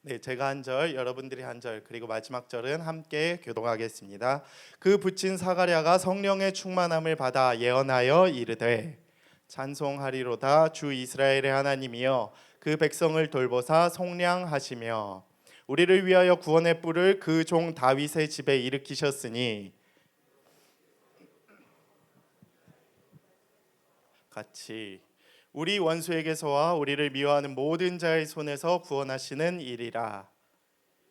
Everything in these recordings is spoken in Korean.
네, 제가 한 절, 여러분들이 한 절, 그리고 마지막 절은 함께 교독하겠습니다. 그 붙인 사가랴가 성령의 충만함을 받아 예언하여 이르되 찬송하리로다. 주 이스라엘의 하나님이여 그 백성을 돌보사 속량하시며 우리를 위하여 구원의 뿔을 그 종 다윗의 집에 일으키셨으니. 같이 우리 원수에게서와 우리를 미워하는 모든 자의 손에서 구원하시는 일이라.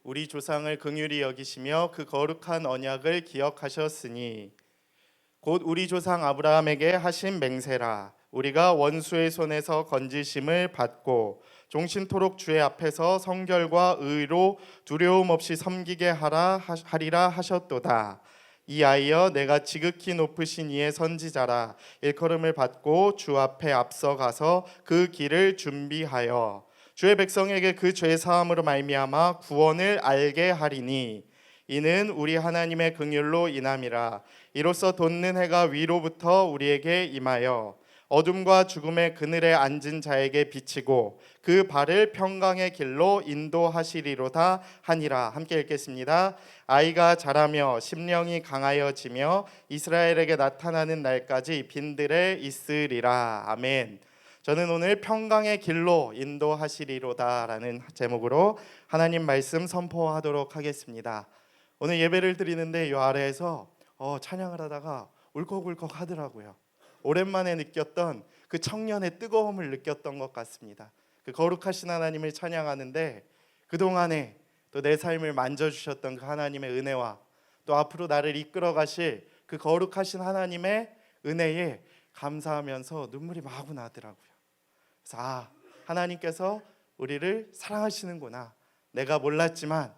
우리 조상을 긍휼히 여기시며 그 거룩한 언약을 기억하셨으니 곧 우리 조상 아브라함에게 하신 맹세라. 우리가 원수의 손에서 건지심을 받고 종신토록 주의 앞에서 성결과 의로 두려움 없이 섬기게 하리라 하셨도다. 이하여 내가 지극히 높으신 이의 선지자라. 일컬음을 받고 주 앞에 앞서가서 그 길을 준비하여 주의 백성에게 그 죄 사함으로 말미암아 구원을 알게 하리니 이는 우리 하나님의 긍휼로 인함이라. 이로써 돋는 해가 위로부터 우리에게 임하여 어둠과 죽음의 그늘에 앉은 자에게 비치고 그 발을 평강의 길로 인도하시리로다 하니라. 함께 읽겠습니다. 아이가 자라며 심령이 강하여지며 이스라엘에게 나타나는 날까지 빈들에 있으리라. 아멘. 저는 오늘 평강의 길로 인도하시리로다라는 제목으로 하나님 말씀 선포하도록 하겠습니다. 오늘 예배를 드리는데 이 아래에서 찬양을 하다가 울컥울컥 하더라고요. 오랜만에 느꼈던 그 청년의 뜨거움을 느꼈던 것 같습니다. 그 거룩하신 하나님을 찬양하는데 그동안에 또 내 삶을 만져주셨던 그 하나님의 은혜와 또 앞으로 나를 이끌어 가실 그 거룩하신 하나님의 은혜에 감사하면서 눈물이 마구 나더라고요. 그래서 하나님께서 우리를 사랑하시는구나. 내가 몰랐지만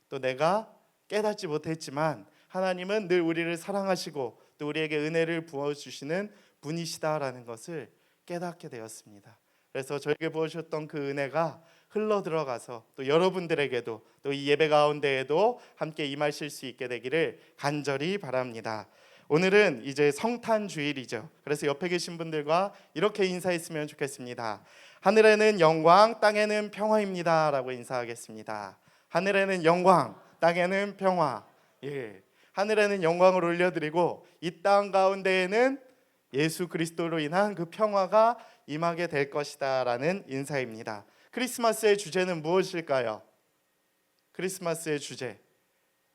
또 내가 깨닫지 못했지만 하나님은 늘 우리를 사랑하시고 또 우리에게 은혜를 부어주시는 분이시다라는 것을 깨닫게 되었습니다. 그래서 저에게 부어주셨던 그 은혜가 흘러 들어가서 또 여러분들에게도 또 이 예배 가운데에도 함께 임하실 수 있게 되기를 간절히 바랍니다. 오늘은 이제 성탄 주일이죠. 그래서 옆에 계신 분들과 이렇게 인사했으면 좋겠습니다. 하늘에는 영광, 땅에는 평화입니다 라고 인사하겠습니다. 하늘에는 영광, 땅에는 평화. 하늘에는 영광을 올려드리고 이 땅 가운데에는 예수 그리스도로 인한 그 평화가 임하게 될 것이다 라는 인사입니다. 크리스마스의 주제는 무엇일까요? 크리스마스의 주제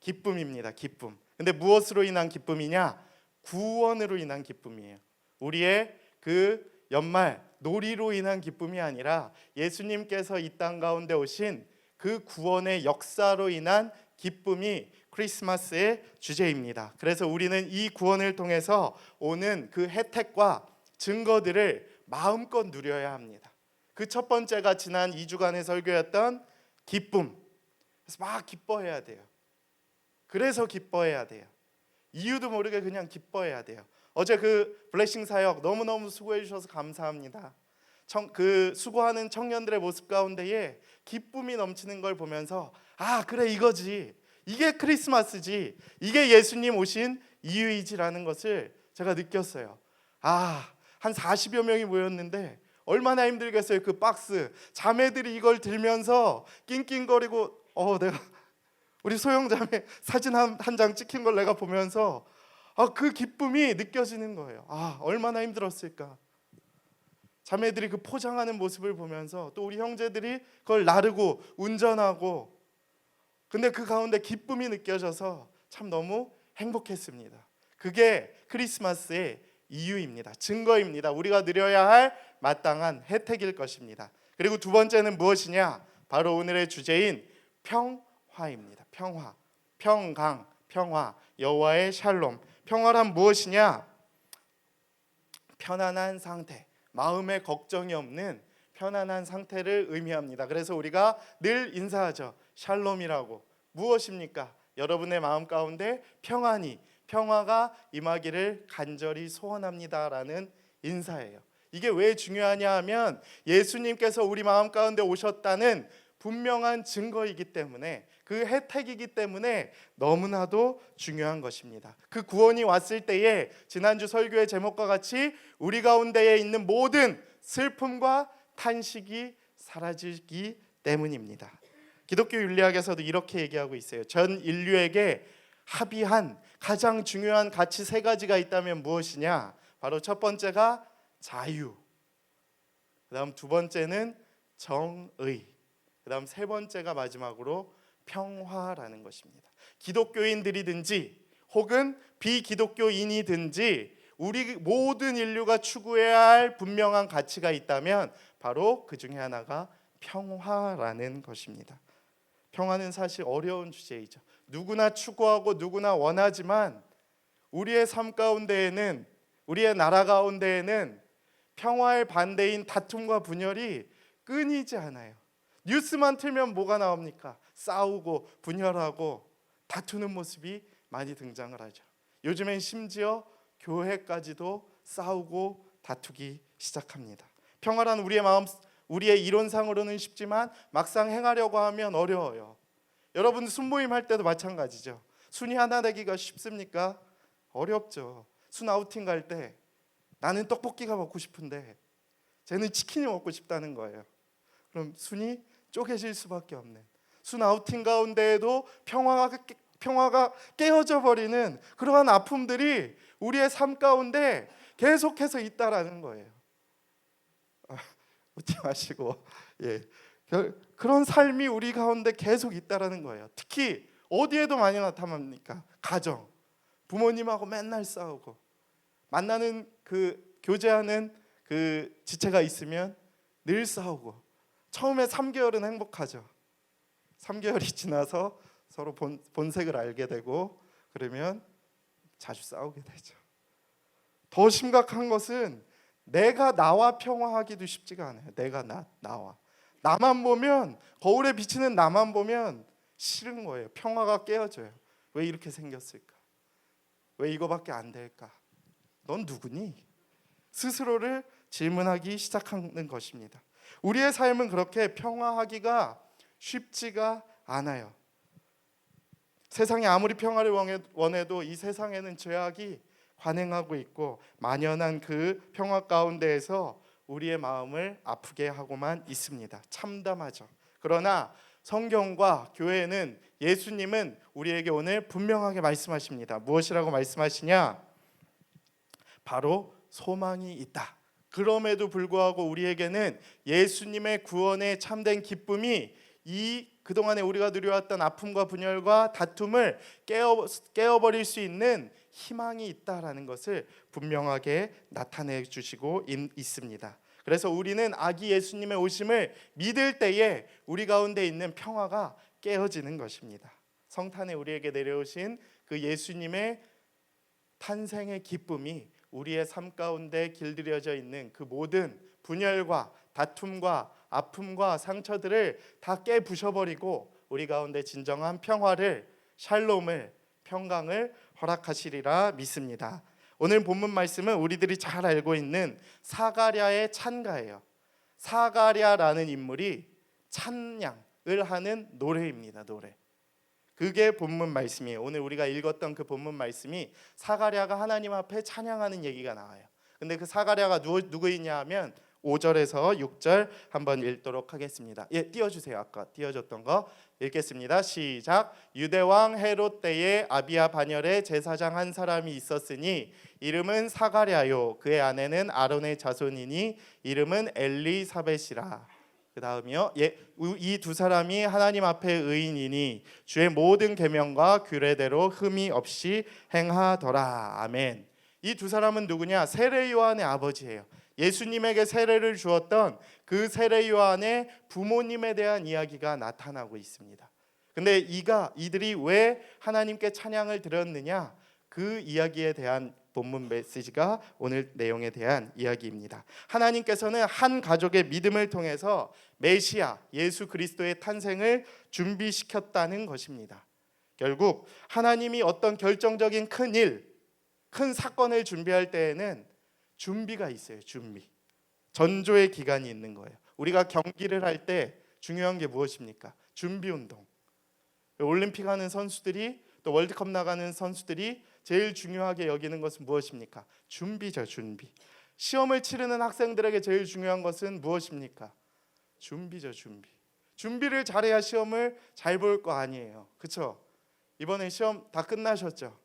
기쁨입니다. 기쁨. 근데 무엇으로 인한 기쁨이냐? 구원으로 인한 기쁨이에요. 우리의 그 연말 놀이로 인한 기쁨이 아니라 예수님께서 이 땅 가운데 오신 그 구원의 역사로 인한 기쁨이 크리스마스의 주제입니다. 그래서 우리는 이 구원을 통해서 오는 그 혜택과 증거들을 마음껏 누려야 합니다. 그 첫 번째가 지난 2주간의 설교였던 기쁨. 그래서 막 기뻐해야 돼요. 그래서 기뻐해야 돼요. 이유도 모르게 그냥 기뻐해야 돼요. 어제 그 블레싱 사역 너무너무 수고해 주셔서 감사합니다. 그 수고하는 청년들의 모습 가운데에 기쁨이 넘치는 걸 보면서 그래 이거지. 이게 크리스마스지. 이게 예수님 오신 이유이지라는 것을 제가 느꼈어요. 한 40여 명이 모였는데 얼마나 힘들겠어요. 그 박스 자매들이 이걸 들면서 낑낑거리고 내가 우리 소영자매 사진 한 장 찍힌 걸 내가 보면서 그 기쁨이 느껴지는 거예요. 얼마나 힘들었을까. 자매들이 그 포장하는 모습을 보면서 또 우리 형제들이 그걸 나르고 운전하고 근데 그 가운데 기쁨이 느껴져서 참 너무 행복했습니다. 그게 크리스마스의 이유입니다. 증거입니다. 우리가 누려야 할 마땅한 혜택일 것입니다. 그리고 두 번째는 무엇이냐? 바로 오늘의 주제인 평화입니다. 평화, 평강, 평화, 여호와의 샬롬. 평화란 무엇이냐? 편안한 상태, 마음에 걱정이 없는 편안한 상태를 의미합니다. 그래서 우리가 늘 인사하죠. 샬롬이라고. 무엇입니까? 여러분의 마음 가운데 평화가 임하기를 간절히 소원합니다라는 인사예요. 이게 왜 중요하냐 하면 예수님께서 우리 마음 가운데 오셨다는 분명한 증거이기 때문에 그 혜택이기 때문에 너무나도 중요한 것입니다. 그 구원이 왔을 때에 지난주 설교의 제목과 같이 우리 가운데에 있는 모든 슬픔과 탄식이 사라지기 때문입니다. 기독교 윤리학에서도 이렇게 얘기하고 있어요. 전 인류에게 합의한 가장 중요한 가치 세 가지가 있다면 무엇이냐? 바로 첫 번째가 자유, 그다음 두 번째는 정의, 그다음 세 번째가 마지막으로 평화라는 것입니다. 기독교인들이든지 혹은 비기독교인이든지 우리 모든 인류가 추구해야 할 분명한 가치가 있다면 바로 그 중에 하나가 평화라는 것입니다. 평화는 사실 어려운 주제이죠. 누구나 추구하고 누구나 원하지만 우리의 삶 가운데에는, 우리의 나라 가운데에는 평화의 반대인 다툼과 분열이 끊이지 않아요. 뉴스만 틀면 뭐가 나옵니까? 싸우고 분열하고 다투는 모습이 많이 등장을 하죠. 요즘엔 심지어 교회까지도 싸우고 다투기 시작합니다. 평화란 우리의 마음, 우리의 이론상으로는 쉽지만 막상 행하려고 하면 어려워요. 여러분 순모임 할 때도 마찬가지죠. 순위 하나 내기가 쉽습니까? 어렵죠. 순 아우팅 갈 때 나는 떡볶이가 먹고 싶은데 쟤는 치킨이 먹고 싶다는 거예요. 그럼 순이 쪼개질 수밖에 없는, 순 아우팅 가운데에도 평화가 깨어져 버리는 그러한 아픔들이 우리의 삶 가운데 계속해서 있다라는 거예요. 웃지 마시고, 그런 삶이 우리 가운데 계속 있다라는 거예요. 특히 어디에도 많이 나타납니까? 가정, 부모님하고 맨날 싸우고, 만나는 그 교제하는 그 지체가 있으면 늘 싸우고, 처음에 3개월은 행복하죠. 3개월이 지나서 서로 본색을 알게 되고 그러면 자주 싸우게 되죠. 더 심각한 것은 내가 나와 평화하기도 쉽지가 않아요. 내가 나와 나만 보면, 거울에 비치는 나만 보면 싫은 거예요. 평화가 깨어져요. 왜 이렇게 생겼을까? 왜 이거밖에 안 될까? 넌 누구니? 스스로를 질문하기 시작하는 것입니다. 우리의 삶은 그렇게 평화하기가 쉽지가 않아요. 세상이 아무리 평화를 원해도 이 세상에는 죄악이 관행하고 있고 만연한 그 평화 가운데에서 우리의 마음을 아프게 하고만 있습니다. 참담하죠. 그러나 성경과 교회는, 예수님은 우리에게 오늘 분명하게 말씀하십니다. 무엇이라고 말씀하시냐? 바로 소망이 있다. 그럼에도 불구하고 우리에게는 예수님의 구원의 참된 기쁨이 이 그동안에 우리가 누려왔던 아픔과 분열과 다툼을 깨어버릴 수 있는 희망이 있다라는 것을 분명하게 나타내 주시고 있습니다. 그래서 우리는 아기 예수님의 오심을 믿을 때에 우리 가운데 있는 평화가 깨어지는 것입니다. 성탄에 우리에게 내려오신 그 예수님의 탄생의 기쁨이 우리의 삶 가운데 길들여져 있는 그 모든 분열과 다툼과 아픔과 상처들을 다 깨부셔버리고 우리 가운데 진정한 평화를, 샬롬을, 평강을 허락하시리라 믿습니다. 오늘 본문 말씀은 우리들이 잘 알고 있는 사가랴의 찬가예요. 사가랴라는 인물이 찬양을 하는 노래입니다. 노래. 그게 본문 말씀이에요. 오늘 우리가 읽었던 그 본문 말씀이 사가랴가 하나님 앞에 찬양하는 얘기가 나와요. 근데 그 사가랴가 누구이냐 하면 5절에서 6절 한번 읽도록 하겠습니다. 띄워주세요. 아까 띄워줬던 거 읽겠습니다. 시작. 유대왕 헤롯 때에 아비야 반열에 제사장 한 사람이 있었으니 이름은 사가랴요. 그의 아내는 아론의 자손이니 이름은 엘리사벳이라. 그 다음이요. 이 두 사람이 하나님 앞에 의인이니 주의 모든 계명과 규례대로 흠이 없이 행하더라. 아멘. 이 두 사람은 누구냐? 세례 요한의 아버지예요. 예수님에게 세례를 주었던 그 세례 요한의 부모님에 대한 이야기가 나타나고 있습니다. 근데 이들이 왜 하나님께 찬양을 드렸느냐? 그 이야기에 대한 본문 메시지가 오늘 내용에 대한 이야기입니다. 하나님께서는 한 가족의 믿음을 통해서 메시아 예수 그리스도의 탄생을 준비시켰다는 것입니다. 결국 하나님이 어떤 결정적인 큰 사건을 준비할 때에는 준비가 있어요. 전조의 기간이 있는 거예요. 우리가 경기를 할 때 중요한 게 무엇입니까? 준비운동. 올림픽 하는 선수들이, 또 월드컵 나가는 선수들이 제일 중요하게 여기는 것은 무엇입니까? 준비죠. 준비. 시험을 치르는 학생들에게 제일 중요한 것은 무엇입니까? 준비죠. 준비를 잘해야 시험을 잘 볼 거 아니에요. 그렇죠? 이번에 시험 다 끝나셨죠?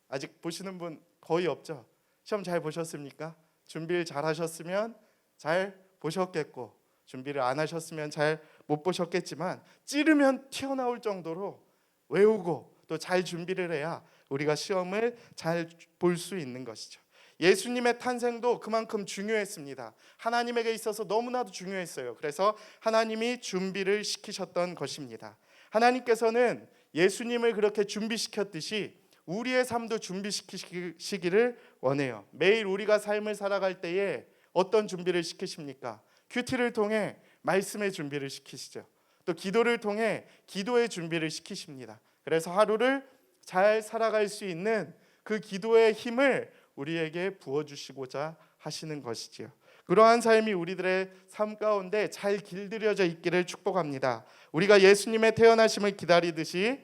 아직 보시는 분 거의 없죠? 시험 잘 보셨습니까? 준비를 잘 하셨으면 잘 보셨겠고, 준비를 안 하셨으면 잘 못 보셨겠지만, 찌르면 튀어나올 정도로 외우고 또 잘 준비를 해야 우리가 시험을 잘 볼 수 있는 것이죠. 예수님의 탄생도 그만큼 중요했습니다. 하나님에게 있어서 너무나도 중요했어요. 그래서 하나님이 준비를 시키셨던 것입니다. 하나님께서는 예수님을 그렇게 준비시켰듯이 우리의 삶도 준비시키시기를 원해요. 매일 우리가 삶을 살아갈 때에 어떤 준비를 시키십니까? 큐티를 통해 말씀의 준비를 시키시죠. 또 기도를 통해 기도의 준비를 시키십니다. 그래서 하루를 잘 살아갈 수 있는 그 기도의 힘을 우리에게 부어주시고자 하시는 것이지요. 그러한 삶이 우리들의 삶 가운데 잘 길들여져 있기를 축복합니다. 우리가 예수님의 태어나심을 기다리듯이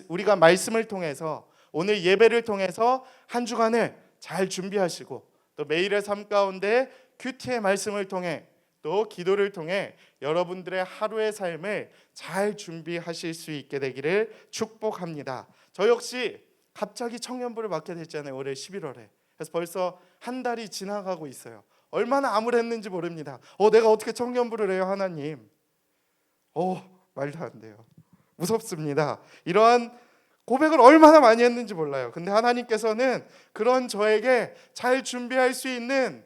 우리가 말씀을 통해서, 오늘 예배를 통해서 한 주간을 잘 준비하시고, 또 매일의 삶 가운데 큐티의 말씀을 통해, 또 기도를 통해 여러분들의 하루의 삶을 잘 준비하실 수 있게 되기를 축복합니다. 저 역시 갑자기 청년부를 맡게 됐잖아요. 올해 11월에. 그래서 벌써 한 달이 지나가고 있어요. 얼마나 암울했는지 모릅니다. 내가 어떻게 청년부를 해요, 하나님? 말도 안 돼요. 무섭습니다. 이러한 고백을 얼마나 많이 했는지 몰라요. 근데 하나님께서는 그런 저에게 잘 준비할 수 있는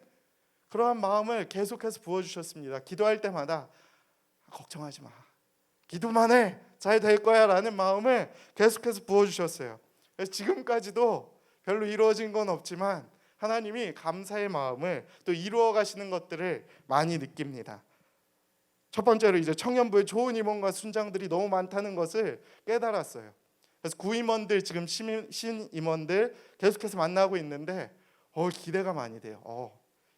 그러한 마음을 계속해서 부어주셨습니다. 기도할 때마다 걱정하지 마, 기도만 해, 잘 될 거야 라는 마음을 계속해서 부어주셨어요. 그래서 지금까지도 별로 이루어진 건 없지만 하나님이 감사의 마음을 또 이루어 가시는 것들을 많이 느낍니다. 첫 번째로 이제 청년부에 좋은 임원과 순장들이 너무 많다는 것을 깨달았어요. 그래서 구임원들, 지금 신임원들 계속해서 만나고 있는데 기대가 많이 돼요.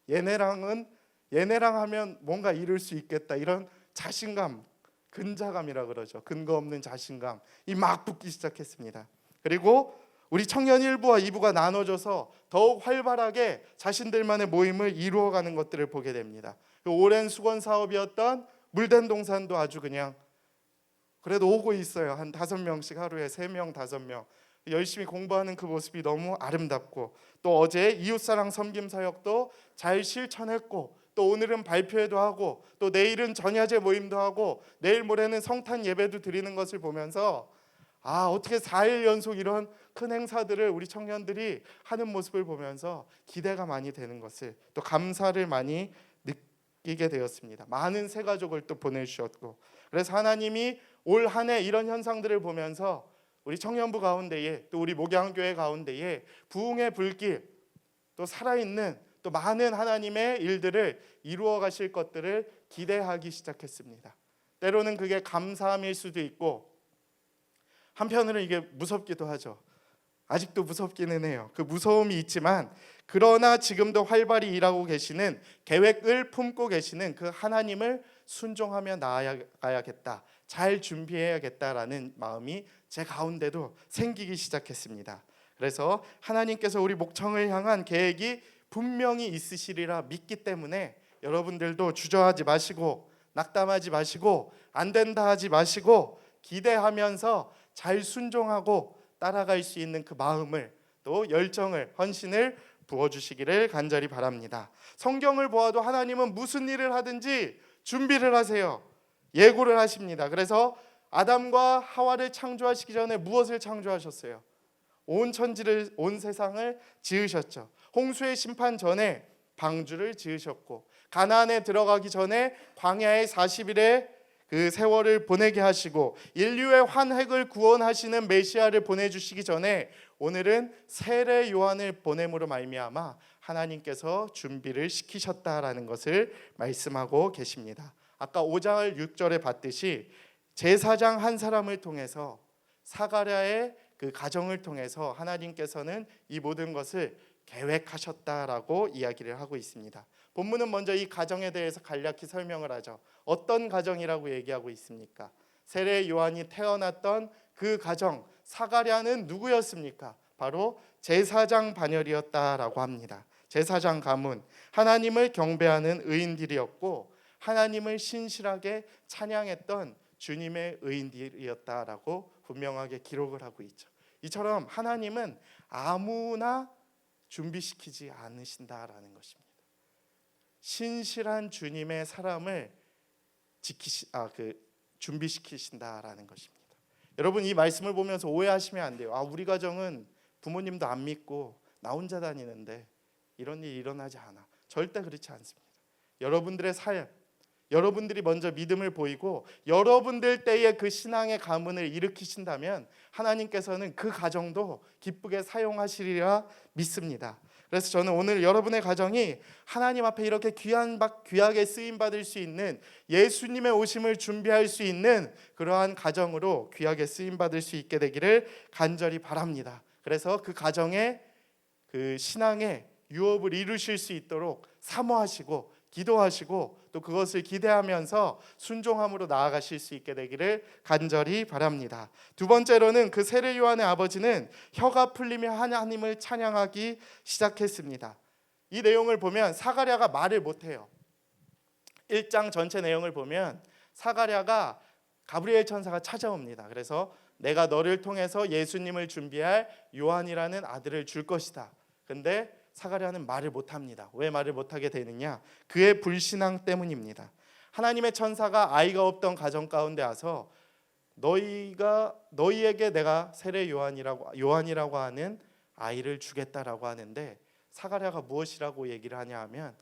얘네랑 하면 뭔가 이룰 수 있겠다, 이런 자신감, 근자감이라 그러죠. 근거 없는 자신감이 막 붙기 시작했습니다. 그리고 우리 청년 1부와 2부가 나눠져서 더욱 활발하게 자신들만의 모임을 이루어가는 것들을 보게 됩니다. 오랜 수건 사업이었던 물된 동산도 아주 그냥 그래도 오고 있어요. 한 5명씩 하루에 3명, 5명 열심히 공부하는 그 모습이 너무 아름답고, 또 어제 이웃사랑 섬김 사역도 잘 실천했고, 또 오늘은 발표회도 하고, 또 내일은 전야제 모임도 하고, 내일 모레는 성탄 예배도 드리는 것을 보면서 어떻게 4일 연속 이런 큰 행사들을 우리 청년들이 하는 모습을 보면서 기대가 많이 되는 것을, 또 감사를 많이 느끼게 되었습니다. 많은 새 가족을 또 보내주셨고, 그래서 하나님이 올 한 해 이런 현상들을 보면서 우리 청년부 가운데에, 또 우리 목양교회 가운데에 부흥의 불길, 또 살아있는 또 많은 하나님의 일들을 이루어 가실 것들을 기대하기 시작했습니다. 때로는 그게 감사함일 수도 있고, 한편으로는 이게 무섭기도 하죠. 아직도 무섭기는 해요. 그 무서움이 있지만, 그러나 지금도 활발히 일하고 계시는, 계획을 품고 계시는 그 하나님을 순종하며 나아가야겠다, 잘 준비해야겠다라는 마음이 제 가운데도 생기기 시작했습니다. 그래서 하나님께서 우리 목청을 향한 계획이 분명히 있으시리라 믿기 때문에 여러분들도 주저하지 마시고, 낙담하지 마시고, 안 된다 하지 마시고, 기대하면서 잘 순종하고 따라갈 수 있는 그 마음을, 또 열정을, 헌신을 부어주시기를 간절히 바랍니다. 성경을 보아도 하나님은 무슨 일을 하든지 준비를 하세요. 예고를 하십니다. 그래서 아담과 하와를 창조하시기 전에 무엇을 창조하셨어요? 온 천지를, 온 세상을 지으셨죠. 홍수의 심판 전에 방주를 지으셨고, 가나안에 들어가기 전에 광야에 40일의 그 세월을 보내게 하시고, 인류의 환획을 구원하시는 메시아를 보내주시기 전에 오늘은 세례 요한을 보냄으로 말미암아 하나님께서 준비를 시키셨다라는 것을 말씀하고 계십니다. 아까 5장 6절에 봤듯이 제사장 한 사람을 통해서, 사가랴의 그 가정을 통해서 하나님께서는 이 모든 것을 계획하셨다라고 이야기를 하고 있습니다. 본문은 먼저 이 가정에 대해서 간략히 설명을 하죠. 어떤 가정이라고 얘기하고 있습니까? 세례 요한이 태어났던 그 가정, 사가랴는 누구였습니까? 바로 제사장 반열이었다라고 합니다. 제사장 가문, 하나님을 경배하는 의인들이었고, 하나님을 신실하게 찬양했던 주님의 의인들이었다라고 분명하게 기록을 하고 있죠. 이처럼 하나님은 아무나 준비시키지 않으신다라는 것입니다. 신실한 주님의 사람을 준비시키신다라는 것입니다. 여러분, 이 말씀을 보면서 오해하시면 안 돼요. 우리 가정은 부모님도 안 믿고 나 혼자 다니는데 이런 일이 일어나지 않아. 절대 그렇지 않습니다. 여러분들의 삶, 여러분들이 먼저 믿음을 보이고 여러분들 때에 그 신앙의 가문을 일으키신다면 하나님께서는 그 가정도 기쁘게 사용하시리라 믿습니다. 그래서 저는 오늘 여러분의 가정이 하나님 앞에 이렇게 귀하게 쓰임받을 수 있는, 예수님의 오심을 준비할 수 있는 그러한 가정으로 귀하게 쓰임받을 수 있게 되기를 간절히 바랍니다. 그래서 그 가정에 그 신앙의 유업을 이루실 수 있도록 사모하시고 기도하시고 또 그것을 기대하면서 순종함으로 나아가실 수 있게 되기를 간절히 바랍니다. 두 번째로는 그 세례 요한의 아버지는 혀가 풀리며 하나님을 찬양하기 시작했습니다. 이 내용을 보면 사가랴가 말을 못해요. 1장 전체 내용을 보면 사가랴가 가브리엘 천사가 찾아옵니다. 그래서 내가 너를 통해서 예수님을 준비할 요한이라는 아들을 줄 것이다. 근데 사가랴는 말을 못합니다. 왜 말을 못하게 되느냐? 그의 불신앙 때문입니다. 하나님의 천사가 아이가 없던 가정 가운데 와서 너희에게 내가 세례 요한이라고 하는 아이를 주겠다라고 하는데 사가랴가 무엇이라고 얘기를 하냐 하면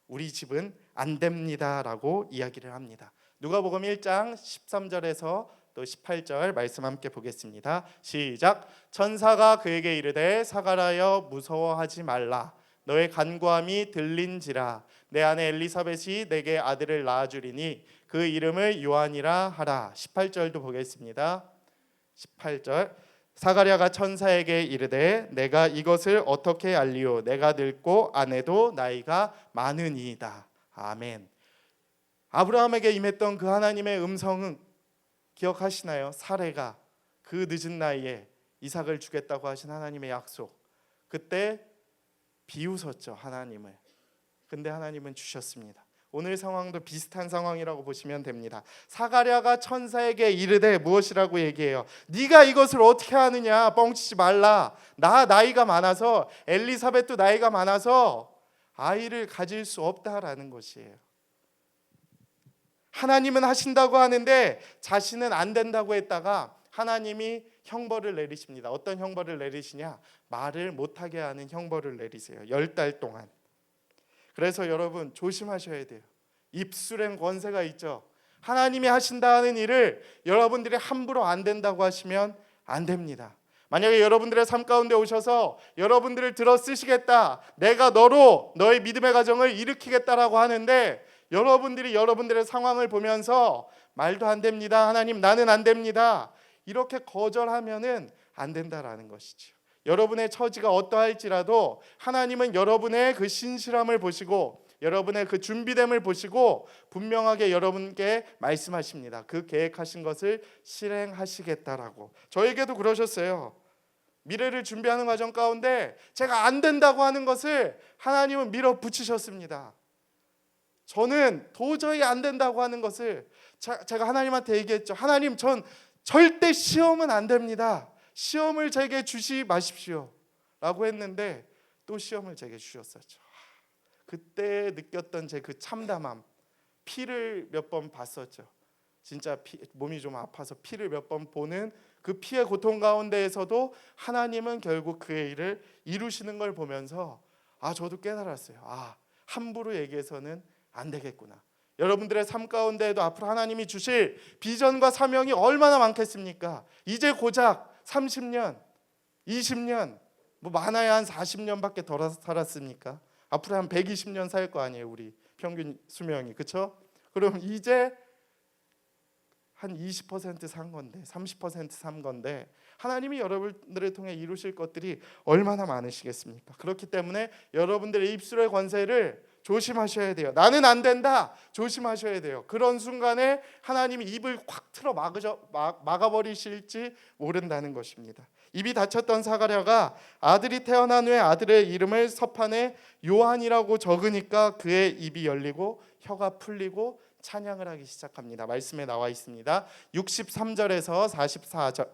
우리 집은 안 됩니다라고 이야기를 합니다. 누가복음 1장 13절에서 또 18절 말씀 함께 보겠습니다. 시작. 천사가 그에게 이르되 사가랴여 무서워하지 말라. 너의 간구함이 들린지라. 내 아내 엘리사벳이 내게 아들을 낳아주리니 그 이름을 요한이라 하라. 18절도 보겠습니다. 18절. 사가랴가 천사에게 이르되 내가 이것을 어떻게 알리오? 내가 늙고 아내도 나이가 많으니이다. 아멘. 아브라함에게 임했던 그 하나님의 음성은 기억하시나요? 사레가 그 늦은 나이에 이삭을 주겠다고 하신 하나님의 약속, 그때 비웃었죠, 하나님을. 근데 하나님은 주셨습니다. 오늘 상황도 비슷한 상황이라고 보시면 됩니다. 사가랴가 천사에게 이르되 무엇이라고 얘기해요? 네가 이것을 어떻게 하느냐? 뻥치지 말라. 나이가 많아서, 엘리사벳도 나이가 많아서 아이를 가질 수 없다라는 것이에요. 하나님은 하신다고 하는데 자신은 안 된다고 했다가 하나님이 형벌을 내리십니다. 어떤 형벌을 내리시냐? 말을 못하게 하는 형벌을 내리세요. 10달 동안. 그래서 여러분 조심하셔야 돼요. 입술엔 권세가 있죠. 하나님이 하신다는 일을 여러분들이 함부로 안 된다고 하시면 안 됩니다. 만약에 여러분들의 삶 가운데 오셔서 여러분들을 들어 쓰시겠다, 내가 너로 너의 믿음의 가정을 일으키겠다라고 하는데 여러분들이 여러분들의 상황을 보면서 말도 안 됩니다, 하나님 나는 안 됩니다, 이렇게 거절하면은 안 된다라는 것이죠. 여러분의 처지가 어떠할지라도 하나님은 여러분의 그 신실함을 보시고 여러분의 그 준비됨을 보시고 분명하게 여러분께 말씀하십니다. 그 계획하신 것을 실행하시겠다라고. 저에게도 그러셨어요. 미래를 준비하는 과정 가운데 제가 안 된다고 하는 것을 하나님은 밀어붙이셨습니다. 저는 도저히 안 된다고 하는 것을 제가 하나님한테 얘기했죠. 하나님, 전 절대 시험은 안 됩니다. 시험을 제게 주시 마십시오 라고 했는데 또 시험을 제게 주셨었죠. 그때 느꼈던 제 그 참담함, 피를 몇 번 봤었죠. 진짜 몸이 좀 아파서 피를 몇 번 보는 그 피의 고통 가운데에서도 하나님은 결국 그의 일을 이루시는 걸 보면서 저도 깨달았어요. 함부로 얘기해서는 안 되겠구나. 여러분들의 삶 가운데에도 앞으로 하나님이 주실 비전과 사명이 얼마나 많겠습니까? 이제 고작 30년, 20년, 많아야 한 40년밖에 덜 살았으니까 앞으로 한 120년 살 거 아니에요, 우리 평균 수명이. 그렇죠? 그럼 이제 한 20% 산 건데, 30% 산 건데 하나님이 여러분들을 통해 이루실 것들이 얼마나 많으시겠습니까? 그렇기 때문에 여러분들의 입술의 권세를 조심하셔야 돼요. 나는 안 된다. 조심하셔야 돼요. 그런 순간에 하나님이 입을 확 틀어 막아버리실지 모른다는 것입니다. 입이 닫혔던 사가랴가 아들이 태어난 후에 아들의 이름을 서판에 요한이라고 적으니까 그의 입이 열리고 혀가 풀리고 찬양을 하기 시작합니다. 말씀에 나와 있습니다. 63절에서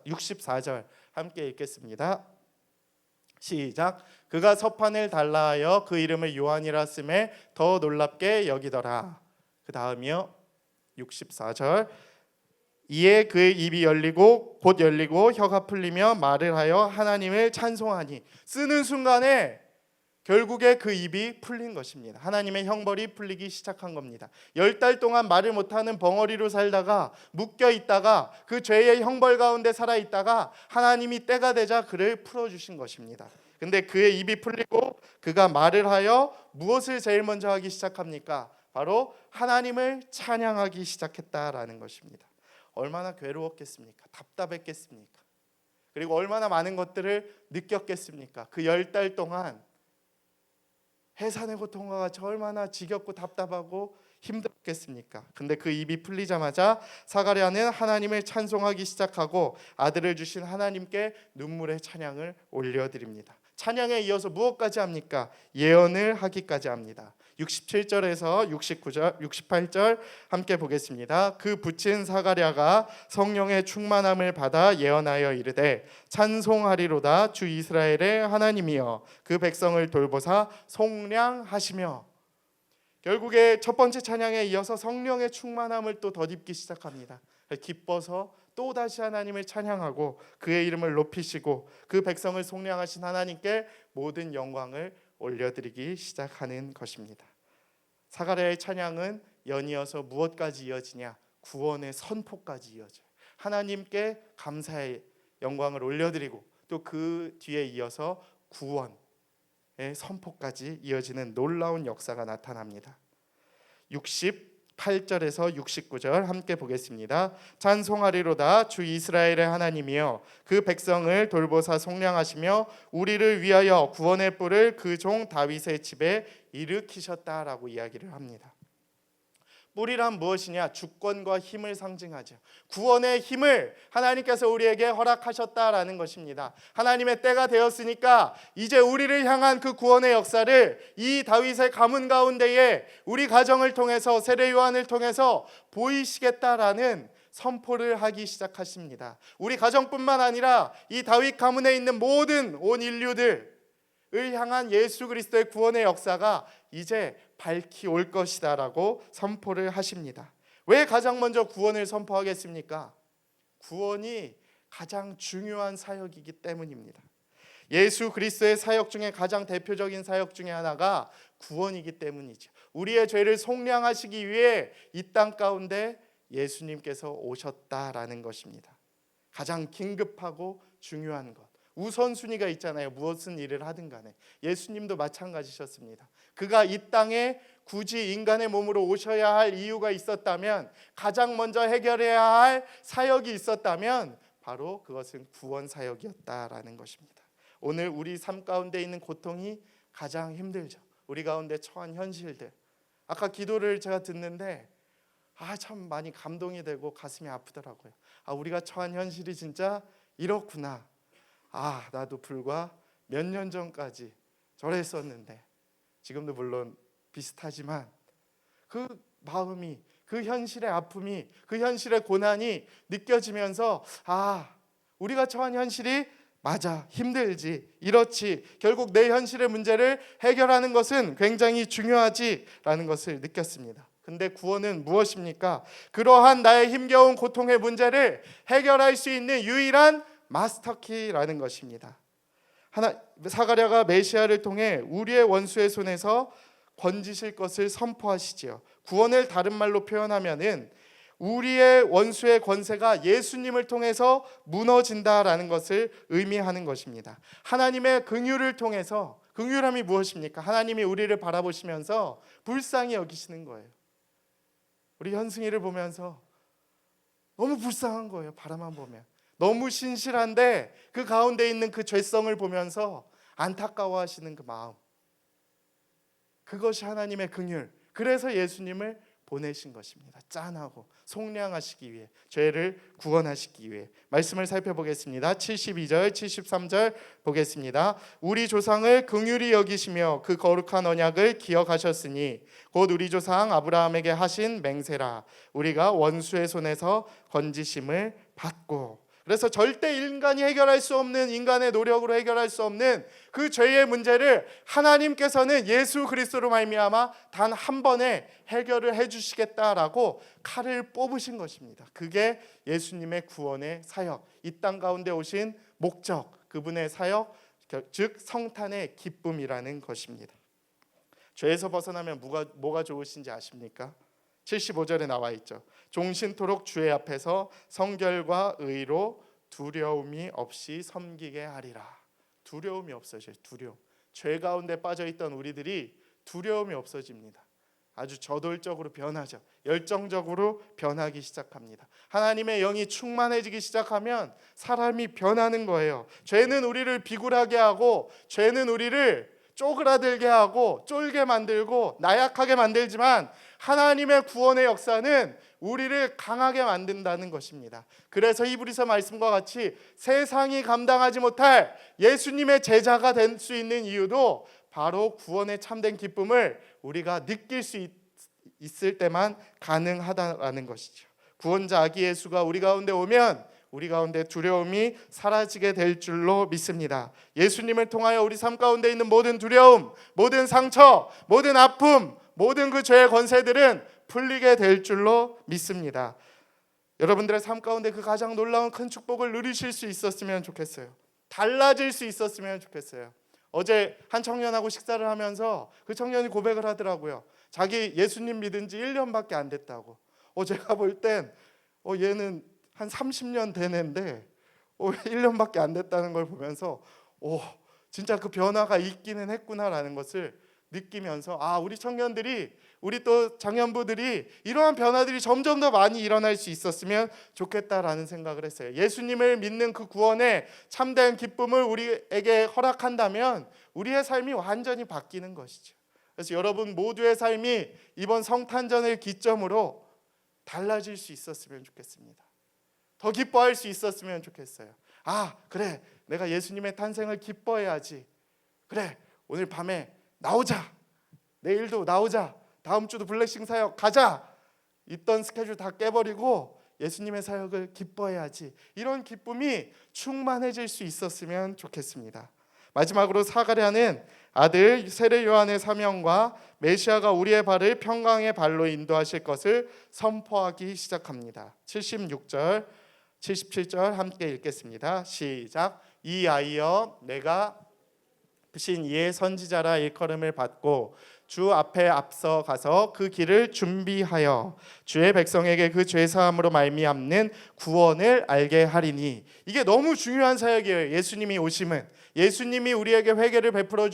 64절 함께 읽겠습니다. 시작. 그가 서판을 달라하여 그 이름을 요한이라 쓰매 더 놀랍게 여기더라. 그 다음이요 64절. 이에 그의 입이 열리고 곧 열리고 혀가 풀리며 말을 하여 하나님을 찬송하니. 쓰는 순간에 결국에 그 입이 풀린 것입니다. 하나님의 형벌이 풀리기 시작한 겁니다. 10달 동안 말을 못하는 벙어리로 살다가 묶여 있다가 그 죄의 형벌 가운데 살아 있다가 하나님이 때가 되자 그를 풀어주신 것입니다. 근데 그의 입이 풀리고 그가 말을 하여 무엇을 제일 먼저 하기 시작합니까? 바로 하나님을 찬양하기 시작했다라는 것입니다. 얼마나 괴로웠겠습니까? 답답했겠습니까? 그리고 얼마나 많은 것들을 느꼈겠습니까? 그 10달 동안 해산의 고통과 같이 얼마나 지겹고 답답하고 힘들었겠습니까? 근데 그 입이 풀리자마자 사가랴는 하나님을 찬송하기 시작하고 아들을 주신 하나님께 눈물의 찬양을 올려드립니다. 찬양에 이어서 무엇까지 합니까? 예언을 하기까지 합니다. 67절에서 69절, 68절 함께 보겠습니다. 그 붙인 사가랴가 성령의 충만함을 받아 예언하여 이르되 찬송하리로다 주 이스라엘의 하나님이여 그 백성을 돌보사 속량하시며. 결국에 첫 번째 찬양에 이어서 성령의 충만함을 또 덧입기 시작합니다. 기뻐서 또 다시 하나님을 찬양하고 그의 이름을 높이시고 그 백성을 속량하신 하나님께 모든 영광을 올려드리기 시작하는 것입니다. 사가랴의 찬양은 연이어서 무엇까지 이어지냐? 구원의 선포까지 이어져요. 하나님께 감사의 영광을 올려드리고 또 그 뒤에 이어서 구원의 선포까지 이어지는 놀라운 역사가 나타납니다. 68절에서 69절 함께 보겠습니다. 찬송하리로다 주 이스라엘의 하나님이여 그 백성을 돌보사 속량하시며 우리를 위하여 구원의 뿔을 그 종 다윗의 집에 일으키셨다라고 이야기를 합니다. 뿔이란 무엇이냐? 주권과 힘을 상징하죠. 구원의 힘을 하나님께서 우리에게 허락하셨다라는 것입니다. 하나님의 때가 되었으니까 이제 우리를 향한 그 구원의 역사를 이 다윗의 가문 가운데에 우리 가정을 통해서 세례 요한을 통해서 보이시겠다라는 선포를 하기 시작하십니다. 우리 가정뿐만 아니라 이 다윗 가문에 있는 모든 온 인류들을 향한 예수 그리스도의 구원의 역사가 이제 밝히 올 것이다라고 선포를 하십니다. 왜 가장 먼저 구원을 선포하겠습니까? 구원이 가장 중요한 사역이기 때문입니다. 예수 그리스도의 사역 중에 가장 대표적인 사역 중에 하나가 구원이기 때문이죠. 우리의 죄를 속량하시기 위해 이 땅 가운데 예수님께서 오셨다라는 것입니다. 가장 긴급하고 중요한 것. 우선순위가 있잖아요. 무엇은 일을 하든 간에. 예수님도 마찬가지셨습니다. 그가 이 땅에 굳이 인간의 몸으로 오셔야 할 이유가 있었다면, 가장 먼저 해결해야 할 사역이 있었다면 바로 그것은 구원 사역이었다라는 것입니다. 오늘 우리 삶 가운데 있는 고통이 가장 힘들죠. 우리 가운데 처한 현실들. 아까 기도를 제가 듣는데 참 많이 감동이 되고 가슴이 아프더라고요. 우리가 처한 현실이 진짜 이렇구나. 나도 불과 몇 년 전까지 저랬었는데, 지금도 물론 비슷하지만 그 마음이, 그 현실의 아픔이, 그 현실의 고난이 느껴지면서 우리가 처한 현실이 맞아, 힘들지, 이렇지, 결국 내 현실의 문제를 해결하는 것은 굉장히 중요하지라는 것을 느꼈습니다. 근데 구원은 무엇입니까? 그러한 나의 힘겨운 고통의 문제를 해결할 수 있는 유일한 마스터키라는 것입니다. 사가랴가 메시아를 통해 우리의 원수의 손에서 건지실 것을 선포하시지요. 구원을 다른 말로 표현하면은 우리의 원수의 권세가 예수님을 통해서 무너진다라는 것을 의미하는 것입니다. 하나님의 긍휼을 통해서, 긍휼함이 무엇입니까? 하나님이 우리를 바라보시면서 불쌍히 여기시는 거예요. 우리 현승이를 보면서 너무 불쌍한 거예요. 바라만 보면 너무 신실한데 그 가운데 있는 그 죄성을 보면서 안타까워하시는 그 마음. 그것이 하나님의 긍휼. 그래서 예수님을 보내신 것입니다. 짠하고 속량하시기 위해, 죄를 구원하시기 위해. 말씀을 살펴보겠습니다. 72절 73절 보겠습니다. 우리 조상을 긍휼히 여기시며 그 거룩한 언약을 기억하셨으니 곧 우리 조상 아브라함에게 하신 맹세라. 우리가 원수의 손에서 건지심을 받고. 그래서 절대 인간이 해결할 수 없는, 인간의 노력으로 해결할 수 없는 그 죄의 문제를 하나님께서는 예수 그리스도로 말미암아 단 한 번에 해결을 해주시겠다라고 칼을 뽑으신 것입니다. 그게 예수님의 구원의 사역, 이 땅 가운데 오신 목적, 그분의 사역, 즉 성탄의 기쁨이라는 것입니다. 죄에서 벗어나면 뭐가 좋으신지 아십니까? 75절에 나와 있죠. 종신토록 주의 앞에서 성결과 의로 두려움이 없이 섬기게 하리라. 두려움이 없어져요. 두려움. 죄 가운데 빠져있던 우리들이 두려움이 없어집니다. 아주 저돌적으로 변하죠. 열정적으로 변하기 시작합니다. 하나님의 영이 충만해지기 시작하면 사람이 변하는 거예요. 죄는 우리를 비굴하게 하고, 죄는 우리를 쪼그라들게 하고 쫄게 만들고 나약하게 만들지만, 하나님의 구원의 역사는 우리를 강하게 만든다는 것입니다. 그래서 히브리서 말씀과 같이 세상이 감당하지 못할 예수님의 제자가 될 수 있는 이유도 바로 구원의 참된 기쁨을 우리가 느낄 수 있을 때만 가능하다는 것이죠. 구원자 아기 예수가 우리 가운데 오면 우리 가운데 두려움이 사라지게 될 줄로 믿습니다. 예수님을 통하여 우리 삶 가운데 있는 모든 두려움, 모든 상처, 모든 아픔, 모든 그 죄의 권세들은 풀리게 될 줄로 믿습니다. 여러분들의 삶 가운데 그 가장 놀라운 큰 축복을 누리실 수 있었으면 좋겠어요. 달라질 수 있었으면 좋겠어요. 어제 한 청년하고 식사를 하면서 그 청년이 고백을 하더라고요. 자기 예수님 믿은 지 1년밖에 안 됐다고. 제가 볼 땐 얘는 한 30년 된 애인데 1년밖에 안 됐다는 걸 보면서 진짜 그 변화가 있기는 했구나라는 것을 느끼면서, 우리 청년들이, 우리 또 장년부들이 이러한 변화들이 점점 더 많이 일어날 수 있었으면 좋겠다라는 생각을 했어요. 예수님을 믿는 그 구원의 참된 기쁨을 우리에게 허락한다면 우리의 삶이 완전히 바뀌는 것이죠. 그래서 여러분 모두의 삶이 이번 성탄절을 기점으로 달라질 수 있었으면 좋겠습니다. 더 기뻐할 수 있었으면 좋겠어요. 그래, 내가 예수님의 탄생을 기뻐해야지. 그래, 오늘 밤에 나오자, 내일도 나오자, 다음 주도 블레싱 사역 가자. 있던 스케줄 다 깨버리고 예수님의 사역을 기뻐해야지. 이런 기쁨이 충만해질 수 있었으면 좋겠습니다. 마지막으로 사가랴는 아들 세례 요한의 사명과 메시아가 우리의 발을 평강의 발로 인도하실 것을 선포하기 시작합니다. 76절 77절 함께 읽겠습니다. 시작. 이 아이여, 내가 신 이의 선지자라 일컬음을 받고 주 앞에 앞서 가서 그 길을 준비하여 주의 백성에게 그 죄사함으로 말미암는 구원을 알게 하리니. 이게 너무 중요한 사역이에요. 예수님이 오심은, 예수님이 우리에게 회개를 베풀어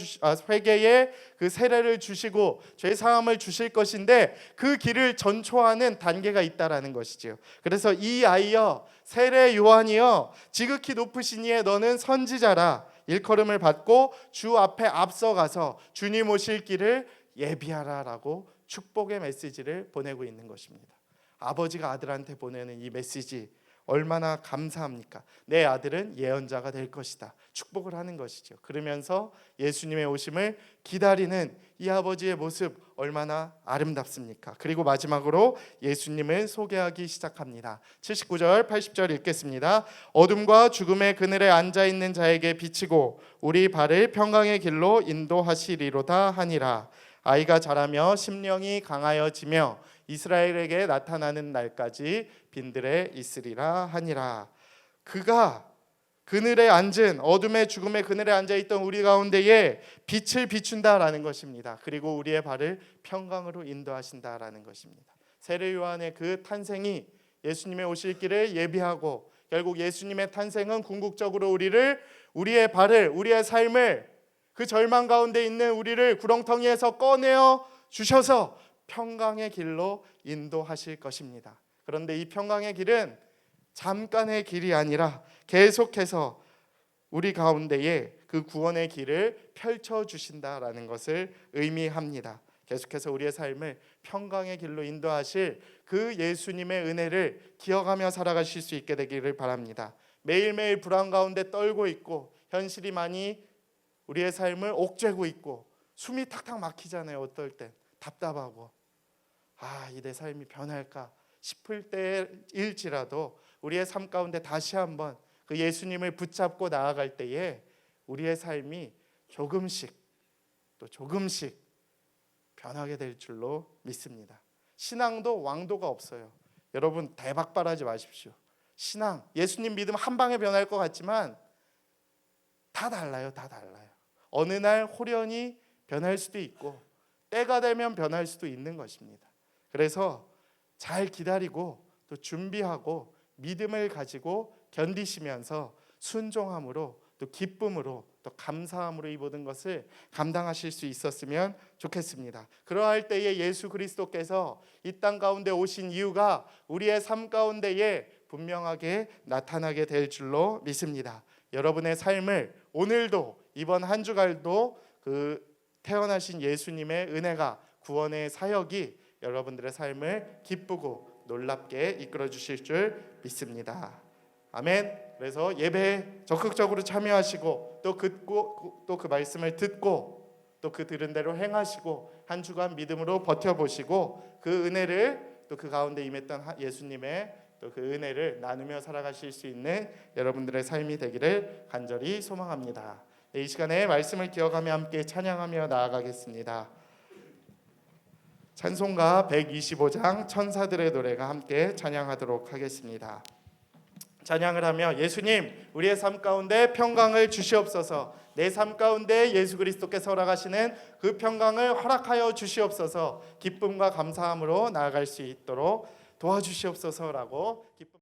회개의 그 세례를 주시고 죄사함을 주실 것인데, 그 길을 전초하는 단계가 있다라는 것이죠. 그래서 이 아이여, 세례 요한이여, 지극히 높으신 이의 너는 선지자라 일컬음을 받고 주 앞에 앞서가서 주님 오실 길을 예비하라라고 축복의 메시지를 보내고 있는 것입니다. 아버지가 아들한테 보내는 이 메시지 얼마나 감사합니까? 내 아들은 예언자가 될 것이다. 축복을 하는 것이죠. 그러면서 예수님의 오심을 기다리는 이 아버지의 모습 얼마나 아름답습니까? 그리고 마지막으로 예수님을 소개하기 시작합니다. 79절 80절 읽겠습니다. 어둠과 죽음의 그늘에 앉아있는 자에게 비치고 우리 발을 평강의 길로 인도하시리로다 하니라. 아이가 자라며 심령이 강하여지며 이스라엘에게 나타나는 날까지 빈들에 있으리라 하니라. 그가 그늘에 앉은, 어둠의 죽음의 그늘에 앉아있던 우리 가운데에 빛을 비춘다라는 것입니다. 그리고 우리의 발을 평강으로 인도하신다라는 것입니다. 세례 요한의 그 탄생이 예수님의 오실 길을 예비하고, 결국 예수님의 탄생은 궁극적으로 우리의 발을, 우리의 삶을, 그 절망 가운데 있는 우리를 구렁텅이에서 꺼내어 주셔서 평강의 길로 인도하실 것입니다. 그런데 이 평강의 길은 잠깐의 길이 아니라 계속해서 우리 가운데에 그 구원의 길을 펼쳐 주신다라는 것을 의미합니다. 계속해서 우리의 삶을 평강의 길로 인도하실 그 예수님의 은혜를 기억하며 살아가실 수 있게 되기를 바랍니다. 매일매일 불안 가운데 떨고 있고 현실이 많이 우리의 삶을 옥죄고 있고 숨이 탁탁 막히잖아요. 어떨 땐 답답하고 이 내 삶이 변할까 싶을 때일지라도 우리의 삶 가운데 다시 한번 그 예수님을 붙잡고 나아갈 때에 우리의 삶이 조금씩 또 조금씩 변하게 될 줄로 믿습니다. 신앙도 왕도가 없어요. 여러분 대박발하지 마십시오. 신앙, 예수님 믿음 한 방에 변할 것 같지만 다 달라요. 다 달라요. 어느 날 호련히 변할 수도 있고 때가 되면 변할 수도 있는 것입니다. 그래서 잘 기다리고 또 준비하고 믿음을 가지고 견디시면서 순종함으로 또 기쁨으로 또 감사함으로 이 모든 것을 감당하실 수 있었으면 좋겠습니다. 그러할 때에 예수 그리스도께서 이 땅 가운데 오신 이유가 우리의 삶 가운데에 분명하게 나타나게 될 줄로 믿습니다. 여러분의 삶을 오늘도 이번 한 주간도 그 태어나신 예수님의 은혜가 구원의 사역이 여러분들의 삶을 기쁘고 놀랍게 이끌어 주실 줄 믿습니다. 아멘. 그래서 예배에 적극적으로 참여하시고 또 그 말씀을 듣고 또 그 들은 대로 행하시고 한 주간 믿음으로 버텨보시고 그 은혜를 또 그 가운데 임했던 예수님의 또 그 은혜를 나누며 살아가실 수 있는 여러분들의 삶이 되기를 간절히 소망합니다. 이 시간에 말씀을 기억하며 함께 찬양하며 나아가겠습니다. 찬송가 125장 천사들의 노래가 함께 찬양하도록 하겠습니다. 찬양을 하며 예수님 우리의 삶 가운데 평강을 주시옵소서. 내 삶 가운데 예수 그리스도께서 허락하시는 그 평강을 허락하여 주시옵소서. 기쁨과 감사함으로 나아갈 수 있도록 도와주시옵소서라고 기쁨